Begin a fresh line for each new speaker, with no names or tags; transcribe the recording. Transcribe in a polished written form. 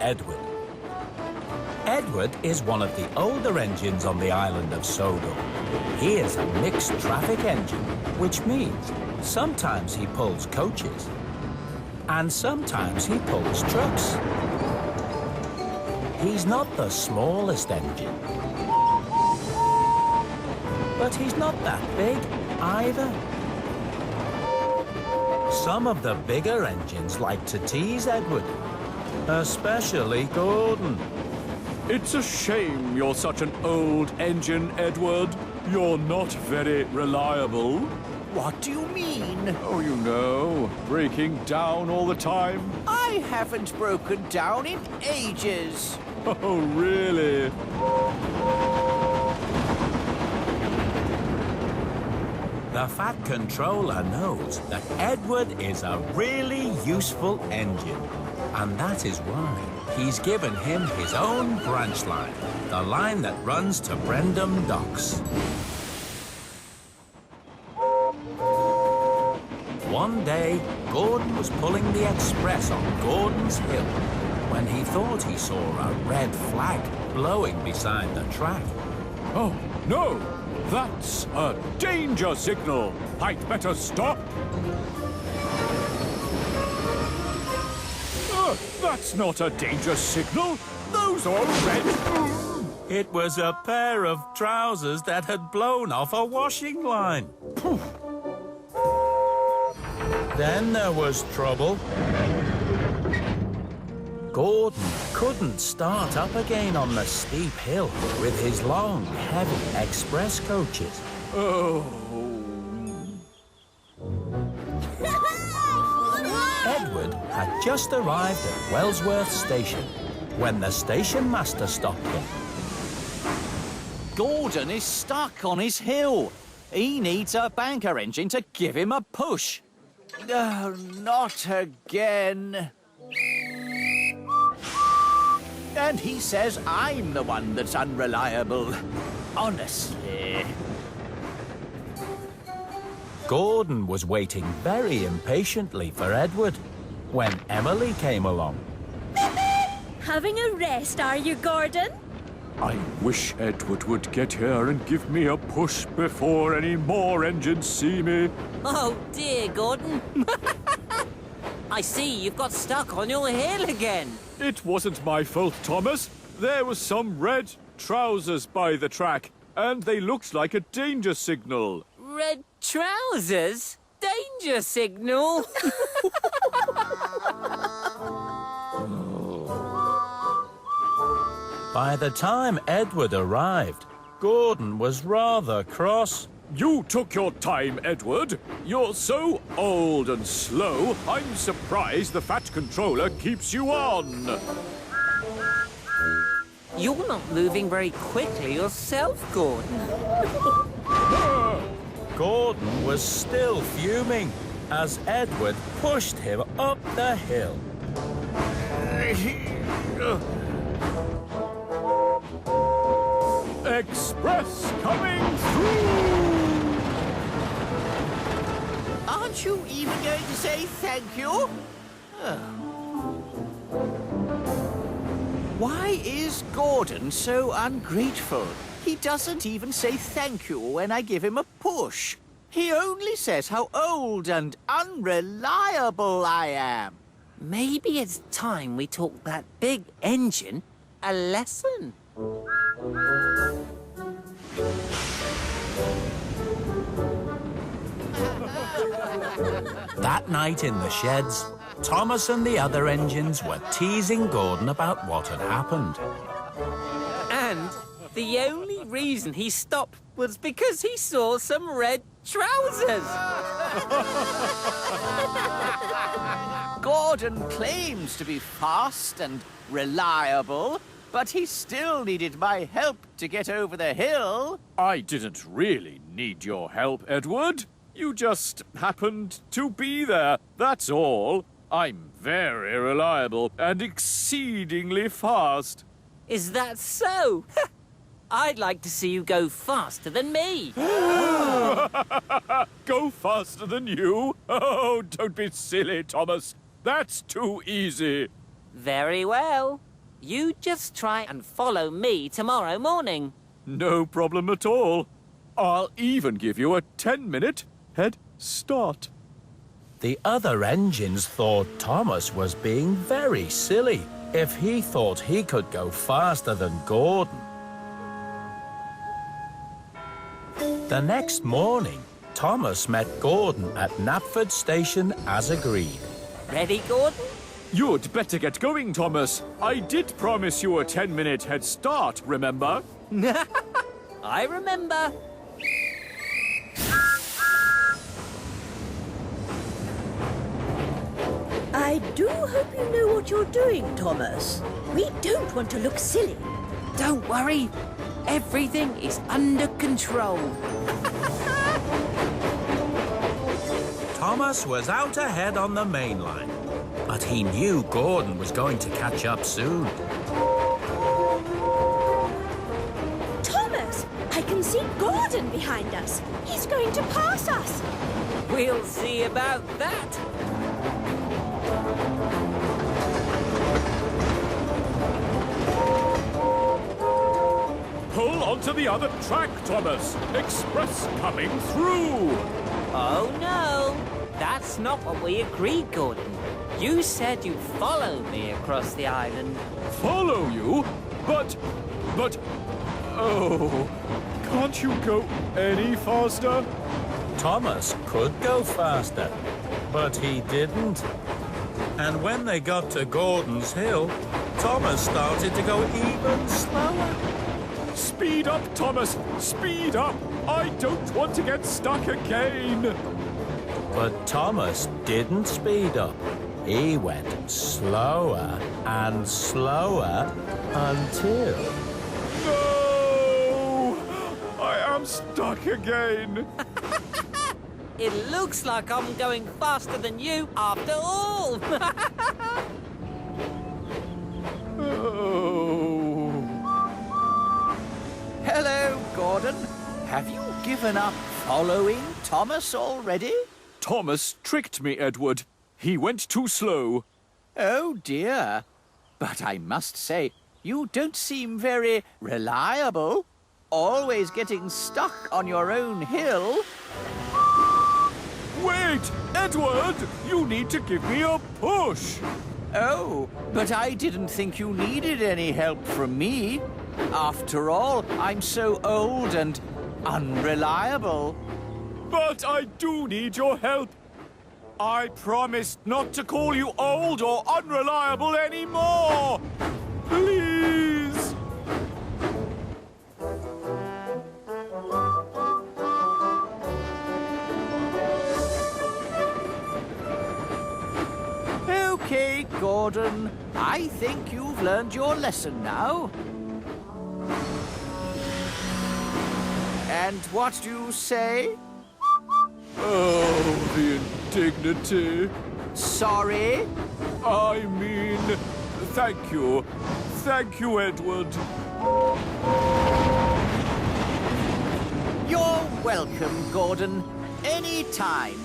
Edward. Edward is one of the older engines on the island of Sodor. He is a mixed traffic engine, which means sometimes he pulls coaches and sometimes he pulls trucks. He's not the smallest engine, but he's not that big either. Some of the bigger engines like to tease Edward, especially Gordon.
It's a shame you're such an old engine, Edward. You're not very reliable.
What do you mean?
Oh, you know, breaking down all the time.
I haven't broken down in ages.
Oh, really?
The Fat Controller knows that Edward is a really useful engine, and that is why he's given him his own branch line, the line that runs to Brendam Docks. One day, Gordon was pulling the express on Gordon's Hill when he thought he saw a red flag blowing beside the track.
Oh, no! That's a danger signal! I'd better stop! That's not a danger signal! Those are red...
It was a pair of trousers that had blown off a washing line. Then there was trouble. Gordon couldn't start up again on the steep hill with his long, heavy express coaches.
Oh...
Edward had just arrived at Wellsworth Station when the station master stopped him.
Gordon is stuck on his hill. He needs a banker engine to give him a push. Not again. And he says I'm the one that's unreliable. Honestly.
Gordon was waiting very impatiently for Edward when Emily came along.
Having a rest, are you, Gordon?
I wish Edward would get here and give me a push before any more engines see me.
Oh, dear, Gordon. I see you've got stuck on your hill again.
It wasn't my fault, Thomas. There was some red trousers by the track, and they looked like a danger signal.
Red trousers? Danger signal?
By the time Edward arrived, Gordon was rather cross.
You took your time, Edward. You're so old and slow, I'm surprised the Fat Controller keeps you on.
You're not moving very quickly yourself, Gordon.
Gordon was still fuming as Edward pushed him up the hill.
Express coming through!
Aren't you even going to say thank you? Why is Gordon so ungrateful? He doesn't even say thank you when I give him a push. He only says how old and unreliable I am.
Maybe it's time we taught that big engine a lesson.
That night in the sheds, Thomas and the other engines were teasing Gordon about what had happened.
And the only reason he stopped was because he saw some red trousers.
Gordon claims to be fast and reliable, but he still needed my help to get over the hill.
I didn't really need your help, Edward. You just happened to be there, that's all. I'm very reliable and exceedingly fast.
Is that so? I'd like to see you go faster than me.
Go faster than you? Oh, don't be silly, Thomas. That's too easy.
Very well. You just try and follow me tomorrow morning.
No problem at all. I'll even give you a 10-minute head start.
The other engines thought Thomas was being very silly if he thought he could go faster than Gordon. The next morning, Thomas met Gordon at Knapford Station as agreed.
Ready, Gordon?
You'd better get going, Thomas. I did promise you a 10-minute head start, remember?
I remember.
I do hope you know what you're doing, Thomas. We don't want to look silly.
Don't worry. Everything is under control.
Thomas was out ahead on the main line, but he knew Gordon was going to catch up soon.
Thomas, I can see Gordon behind us. He's going to pass us.
We'll see about that.
Pull onto the other track, Thomas. Express coming through.
Oh, no. That's not what we agreed, Gordon. You said you'd follow me across the island.
Follow you? But... Oh, can't you go any faster?
Thomas could go faster, but he didn't. And when they got to Gordon's Hill, Thomas started to go even slower.
Speed up, Thomas! Speed up! I don't want to get stuck again!
But Thomas didn't speed up. He went slower and slower until...
No! I am stuck again!
It looks like I'm going faster than you after all.
Oh.
Hello, Gordon. Have you given up following Thomas already?
Thomas tricked me, Edward. He went too slow.
Oh, dear. But I must say, you don't seem very reliable. Always getting stuck on your own hill.
Wait! Edward! You need to give me a push!
Oh, but I didn't think you needed any help from me. After all, I'm so old and unreliable.
But I do need your help. I promised not to call you old or unreliable anymore. Please.
Okay, Gordon. I think you've learned your lesson now. And what do you say?
Oh, the indignity.
Sorry?
I mean, thank you. Thank you, Edward.
You're welcome, Gordon. Any time.